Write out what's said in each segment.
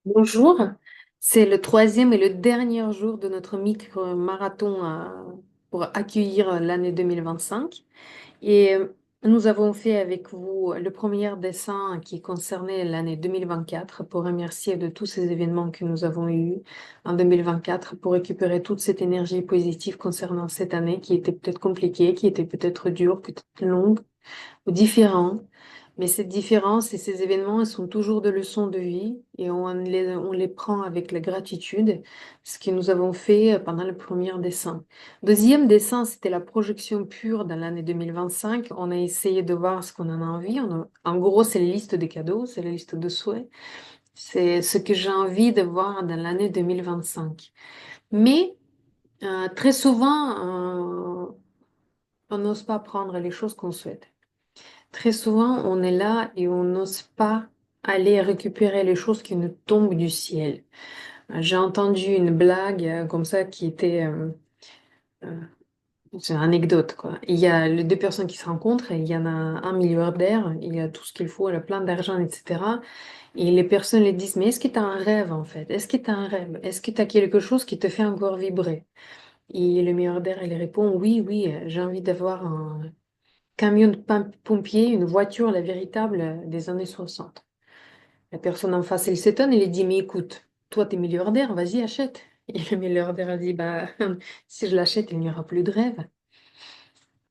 Bonjour, c'est le troisième et le dernier jour de notre micro-marathon pour accueillir l'année 2025. Et nous avons fait avec vous le premier dessin qui concernait l'année 2024 pour remercier de tous ces événements que nous avons eus en 2024 pour récupérer toute cette énergie positive concernant cette année qui était peut-être compliquée, qui était peut-être dure, peut-être longue ou différente. Mais cette différence et ces événements, ils sont toujours des leçons de vie et on les prend avec la gratitude, ce que nous avons fait pendant le premier dessin. Deuxième dessin, c'était la projection pure dans l'année 2025. On a essayé de voir ce qu'on en a envie. En gros, c'est la liste des cadeaux, c'est la liste de souhaits. C'est ce que j'ai envie de voir dans l'année 2025. Mais très souvent, on n'ose pas prendre les choses qu'on souhaite. Très souvent, on est là et on n'ose pas aller récupérer les choses qui nous tombent du ciel. J'ai entendu une blague comme ça qui était, euh, c'est une anecdote quoi. Il y a les deux personnes qui se rencontrent et il y en a un milliardaire, il a tout ce qu'il faut, il a plein d'argent, etc. Et les personnes lui disent, mais est-ce que tu as un rêve en fait? Est-ce que tu as un rêve? Est-ce que tu as quelque chose qui te fait encore vibrer? Et le milliardaire, il répond, oui, oui, j'ai envie d'avoir un camion de pompier, une voiture, la véritable des années 60. La personne en face, elle s'étonne, elle lui dit, mais écoute, toi, t'es milliardaire, vas-y, achète. Et le milliardaire a dit, bah, si je l'achète, il n'y aura plus de rêve.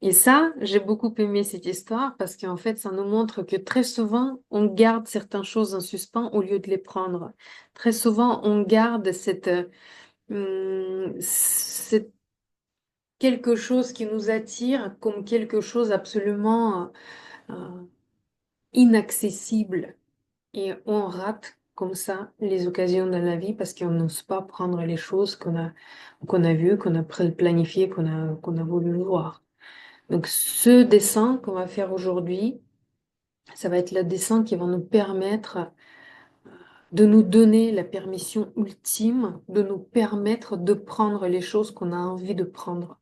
Et ça, j'ai beaucoup aimé cette histoire parce qu'en fait, ça nous montre que très souvent, on garde certaines choses en suspens au lieu de les prendre. Très souvent, on garde cette quelque chose qui nous attire comme quelque chose absolument inaccessible. Et on rate comme ça les occasions dans la vie parce qu'on n'ose pas prendre les choses qu'on a vues, qu'on a planifiées, qu'on a voulu voir. Donc ce dessin qu'on va faire aujourd'hui, ça va être le dessin qui va nous permettre de nous donner la permission ultime, de nous permettre de prendre les choses qu'on a envie de prendre.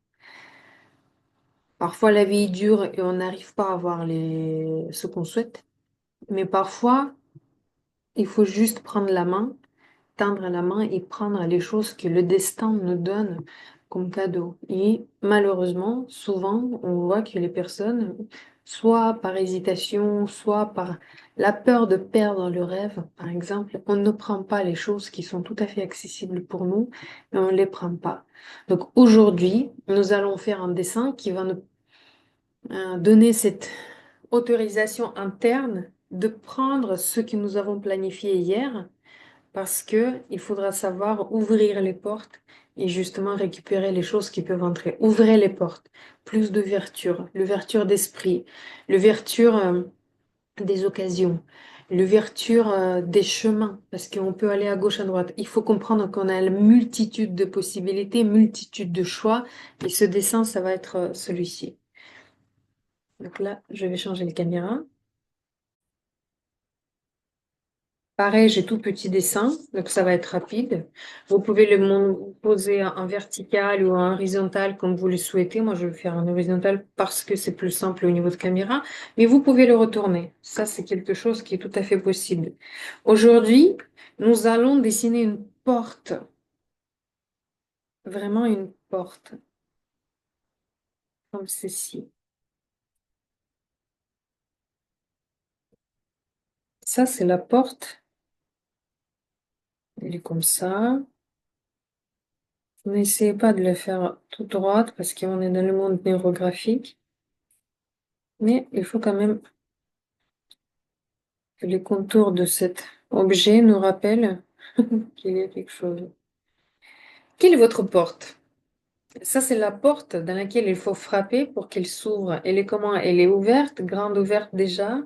Parfois la vie est dure et on n'arrive pas à avoir ce qu'on souhaite, mais parfois il faut juste prendre la main, tendre la main et prendre les choses que le destin nous donne comme cadeau. Et malheureusement, souvent, on voit que les personnes, soit par hésitation, soit par la peur de perdre le rêve, par exemple, on ne prend pas les choses qui sont tout à fait accessibles pour nous, mais on ne les prend pas. Donc aujourd'hui, nous allons faire un dessin qui va nous donner cette autorisation interne de prendre ce que nous avons planifié hier parce que il faudra savoir ouvrir les portes et justement récupérer les choses qui peuvent entrer. Ouvrez les portes, plus l'ouverture d'esprit, l'ouverture des occasions, l'ouverture des chemins, parce qu'on peut aller à gauche, à droite. Il faut comprendre qu'on a une multitude de possibilités, multitude de choix, et ce dessin, ça va être celui-ci. Donc là, je vais changer de caméra. Pareil, j'ai tout petit dessin, donc ça va être rapide. Vous pouvez poser en vertical ou en horizontal comme vous le souhaitez. Moi, je vais faire en horizontal parce que c'est plus simple au niveau de caméra, mais vous pouvez le retourner. Ça, c'est quelque chose qui est tout à fait possible. Aujourd'hui, nous allons dessiner une porte, vraiment une porte, comme ceci. Ça, c'est la porte. Elle est comme ça. N'essayez pas de le faire tout droite parce qu'on est dans le monde neurographique. Mais il faut quand même que les contours de cet objet nous rappellent qu'il y a quelque chose. Quelle est votre porte? Ça, c'est la porte dans laquelle il faut frapper pour qu'elle s'ouvre. Elle est comment? Elle est ouverte, grande ouverte déjà.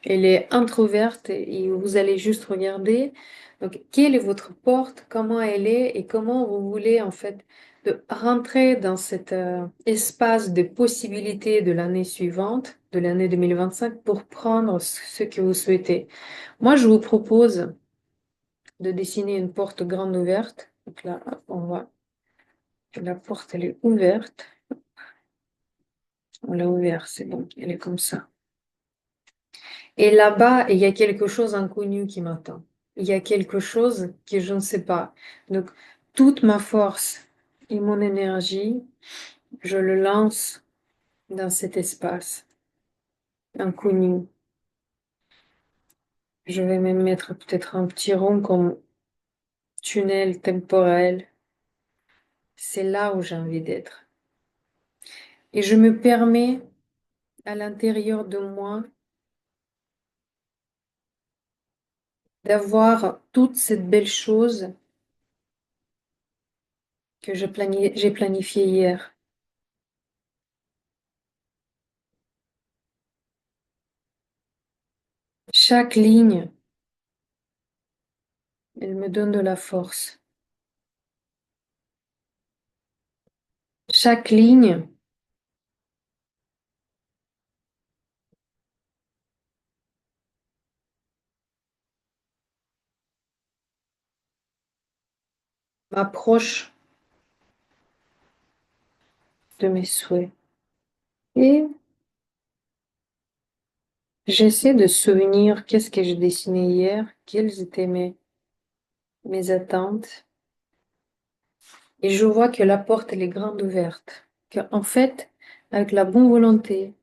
Elle est entrouverte et vous allez juste regarder. Donc, quelle est votre porte? Comment elle est et comment vous voulez en fait de rentrer dans cet espace de possibilités de l'année suivante, de l'année 2025, pour prendre ce que vous souhaitez. Moi, je vous propose de dessiner une porte grande ouverte. Donc là, on voit que la porte, elle est ouverte. On l'a ouverte, c'est bon, elle est comme ça. Et là-bas, il y a quelque chose d'inconnu qui m'attend. il y a quelque chose que je ne sais pas. Donc, toute ma force et mon énergie, je le lance dans cet espace inconnu. Je vais même mettre peut-être un petit rond comme tunnel temporel. C'est là où j'ai envie d'être. Et je me permets à l'intérieur de moi d'avoir toute cette belle chose que j'ai planifiée hier. Chaque ligne, elle me donne de la force. Chaque ligne m'approche de mes souhaits. Et j'essaie de souvenir qu'est-ce que j'ai dessiné hier, quelles étaient mes attentes. Et je vois que la porte, elle est grande ouverte. Que, en fait, avec la bonne volonté,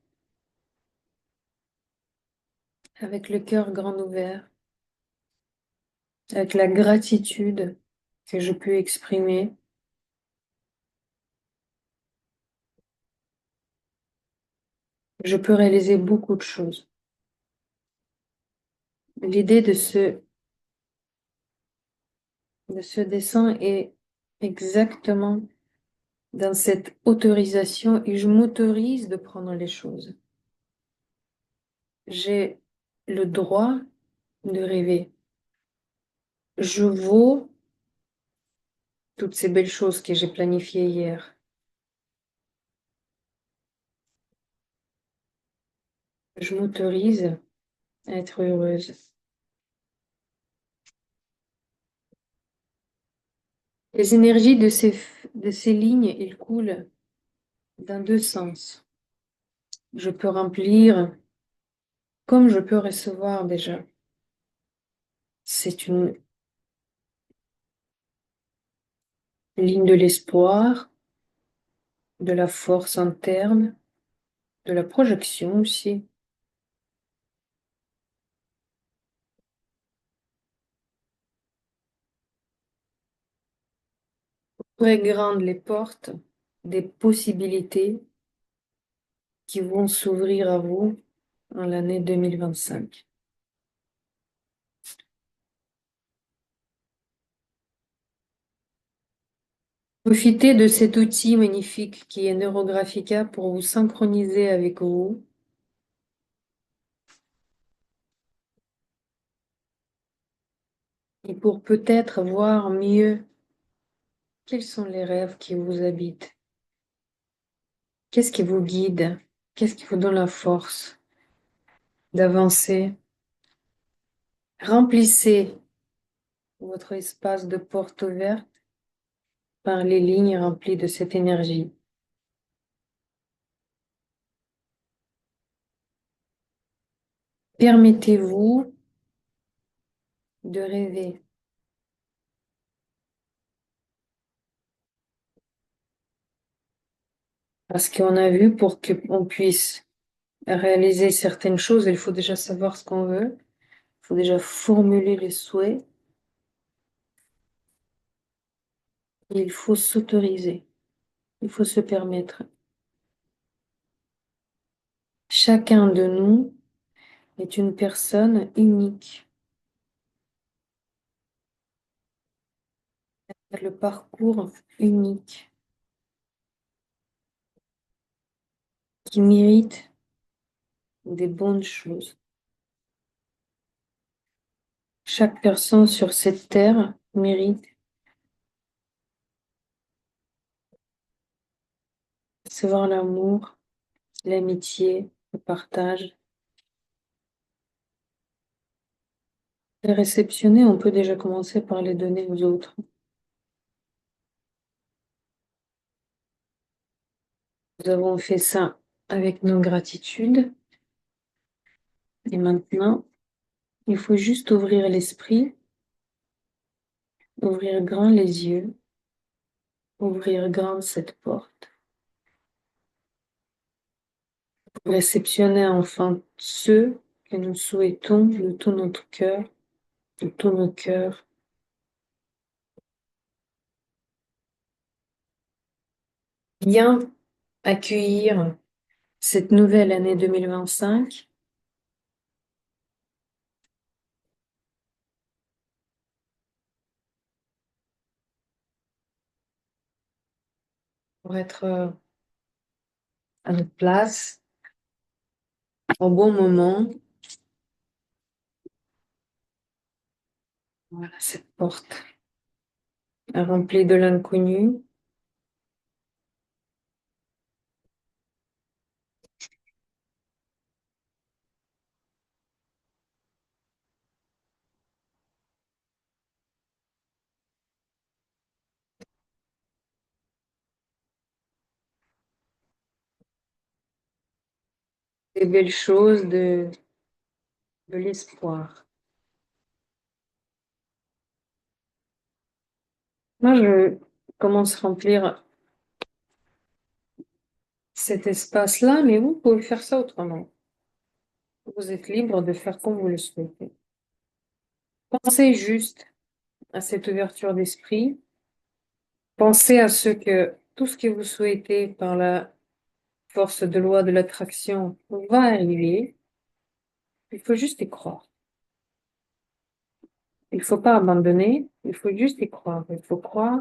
avec le cœur grand ouvert, avec la gratitude que je peux exprimer, je peux réaliser beaucoup de choses. L'idée de ce dessin est exactement dans cette autorisation et je m'autorise de prendre les choses. J'ai le droit de rêver. Je vaux toutes ces belles choses que j'ai planifiées hier. Je m'autorise à être heureuse. Les énergies de ces lignes, ils coulent dans deux sens. Je peux remplir comme je peux recevoir déjà. C'est une ligne de l'espoir, de la force interne, de la projection aussi. Très grandes les portes des possibilités qui vont s'ouvrir à vous en l'année 2025. Profitez de cet outil magnifique qui est Neurographica pour vous synchroniser avec vous et pour peut-être voir mieux quels sont les rêves qui vous habitent. Qu'est-ce qui vous guide? Qu'est-ce qui vous donne la force d'avancer? Remplissez votre espace de porte ouverte par les lignes remplies de cette énergie. Permettez-vous de rêver. Parce qu'on a vu, pour qu'on puisse réaliser certaines choses, il faut déjà savoir ce qu'on veut, il faut déjà formuler les souhaits, et il faut s'autoriser, il faut se permettre. Chacun de nous est une personne unique. Le parcours unique qui mérite des bonnes choses. Chaque personne sur cette terre mérite de recevoir l'amour, l'amitié, le partage. Les réceptionner, on peut déjà commencer par les donner aux autres. Nous avons fait ça avec nos gratitudes. Et maintenant, il faut juste ouvrir l'esprit Ouvrir grand les yeux, ouvrir grande cette porte, pour réceptionner enfin ceux que nous souhaitons de tout notre cœur, de tous nos cœurs. Bien accueillir cette nouvelle année 2025 pour être à notre place, au bon moment. Voilà, cette porte remplie de l'inconnu. Des belles choses, de l'espoir. Moi, je commence à remplir cet espace-là, mais vous pouvez faire ça autrement. Vous êtes libre de faire comme vous le souhaitez. Pensez juste à cette ouverture d'esprit. Pensez à tout ce que vous souhaitez par la force de loi de l'attraction va arriver. Il faut juste y croire. Il faut pas abandonner. Il faut juste y croire. Il faut croire.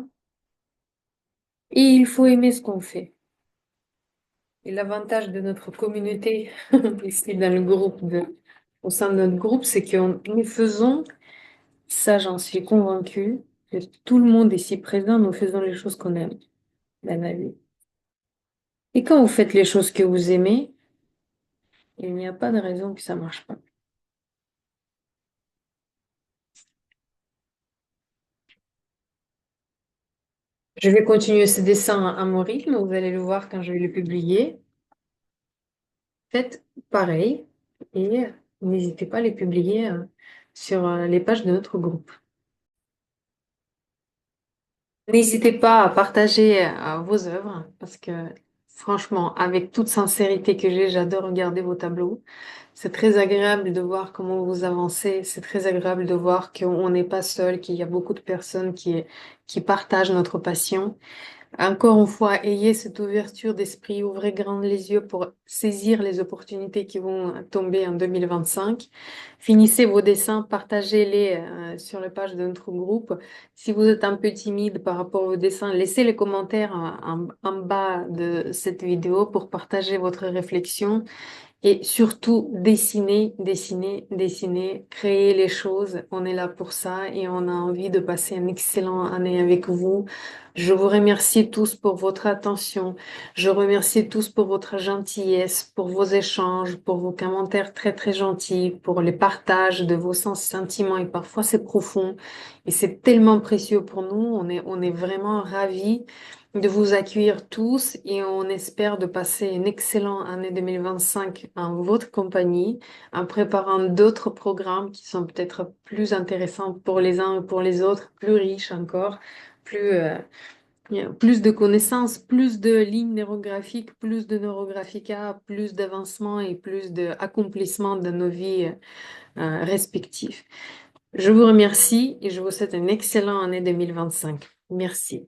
Et il faut aimer ce qu'on fait. Et l'avantage de notre communauté, ici dans le au sein de notre groupe, c'est que nous faisons, ça j'en suis convaincue, que tout le monde ici présent, nous faisons les choses qu'on aime dans la vie. Et quand vous faites les choses que vous aimez, il n'y a pas de raison que ça marche pas. Je vais continuer ce dessin à mon rythme, vous allez le voir quand je vais le publier. Faites pareil et n'hésitez pas à les publier sur les pages de notre groupe. N'hésitez pas à partager vos œuvres parce que franchement, avec toute sincérité que j'ai, j'adore regarder vos tableaux. C'est très agréable de voir comment vous avancez. C'est très agréable de voir qu'on n'est pas seul, qu'il y a beaucoup de personnes qui partagent notre passion. Encore une fois, ayez cette ouverture d'esprit, ouvrez grand les yeux pour saisir les opportunités qui vont tomber en 2025. Finissez vos dessins, partagez-les sur la page de notre groupe. Si vous êtes un peu timide par rapport aux dessins, laissez les commentaires en bas de cette vidéo pour partager votre réflexion. Et surtout, dessiner, dessiner, dessiner, créer les choses. On est là pour ça et on a envie de passer une excellente année avec vous. Je vous remercie tous pour votre attention. Je remercie tous pour votre gentillesse, pour vos échanges, pour vos commentaires très, très gentils, pour les partages de vos sentiments. Et parfois, c'est profond et c'est tellement précieux pour nous. On est vraiment ravis de vous accueillir tous et on espère de passer une excellente année 2025 en votre compagnie, en préparant d'autres programmes qui sont peut-être plus intéressants pour les uns et pour les autres, plus riches encore, plus, plus de connaissances, plus de lignes neurographiques, plus de neurographica, plus d'avancement et plus d'accomplissement de nos vies respectives. Je vous remercie et je vous souhaite une excellente année 2025. Merci.